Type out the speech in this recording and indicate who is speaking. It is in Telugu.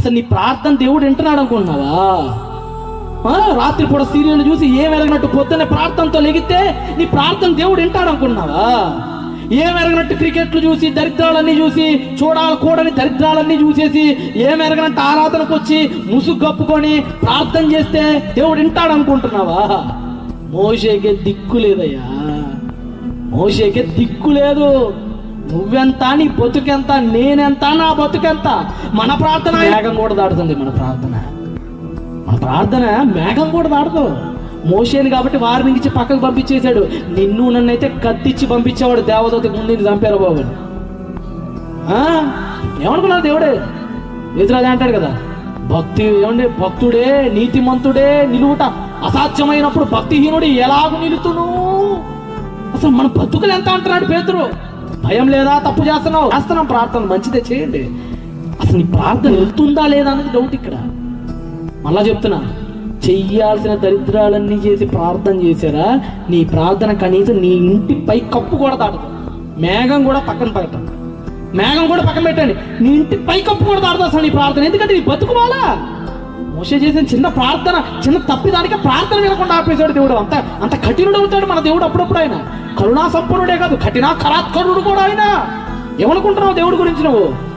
Speaker 1: అసలు నీ ప్రార్థన దేవుడు వింటున్నాడు అనుకుంటున్నావా? రాత్రిపూట సీరియల్ చూసి ఏం ఎరగనట్టు పొద్దున్నే ప్రార్థనతో లెగితే నీ ప్రార్థన దేవుడు వింటాడు అనుకుంటున్నావా? ఏం ఎరగనట్టు క్రికెట్లు చూసి దరిద్రాలన్నీ చూసి చూడాలకూడని దరిద్రాలన్నీ చూసేసి ఏం ఎరగనట్టు ఆరాధనకు వచ్చి ముసుగు కప్పుకొని ప్రార్థన చేస్తే దేవుడు వింటాడు అనుకుంటున్నావా? మోషేకే దిక్కు లేదయ్యా, మోషేకే దిక్కు లేదు. నువ్వెంత, నీ బతుకెంత, నేనెంత, నా బతుకెంత. మన ప్రార్థన మేఘం కూడా దాడుతుంది. మన ప్రార్థన మేఘం కూడా దాడదు. మోషేని కాబట్టి వారిని ఇచ్చి పక్కకు పంపించేశాడు. నిన్ను నన్నైతే కత్తిచ్చి పంపించేవాడు దేవదూత ముందు చంపారు బాబు. ఏమనుకున్నాడు దేవుడే? ఎదురాది అంటాడు కదా, భక్తుడే నీతిమంతుడే నిలువుట అసాధ్యమైనప్పుడు భక్తిహీనుడు ఎలాగూ నిలుతును. అసలు మన బతుకులు ఎంత అంటున్నాడు పేతురు. భయం లేదా? తప్పు చేస్తున్నాం ప్రార్థన మంచిదే చేయండి. అసలు నీ ప్రార్థన వెళ్తుందా లేదా అనేది డౌట్ ఇక్కడ. మళ్ళా చెప్తున్నా, చెయ్యాల్సిన దరిద్రాలన్నీ చేసి ప్రార్థన చేశారా, నీ ప్రార్థన కనీసం నీ ఇంటి పై కప్పు కూడా దాటదు. మేఘం కూడా పక్కన పెట్టండి, నీ ఇంటి పై కప్పు కూడా దాటదు అసలు నీ ప్రార్థన. ఎందుకంటే నీ బతుకువాలా. మోషే చేసిన చిన్న ప్రార్థన, చిన్న తప్పిదానికే ప్రార్థన వినకుండా ఆపేశాడు దేవుడు. అంత కఠినుడు అవుతాడు మన దేవుడు. అప్పుడప్పుడు ఆయన కరుణా సంపన్నుడే కాదు, కఠినా కరాత్కరుడు కూడా ఆయన. ఏమనుకుంటున్నావు దేవుడి గురించి నువ్వు?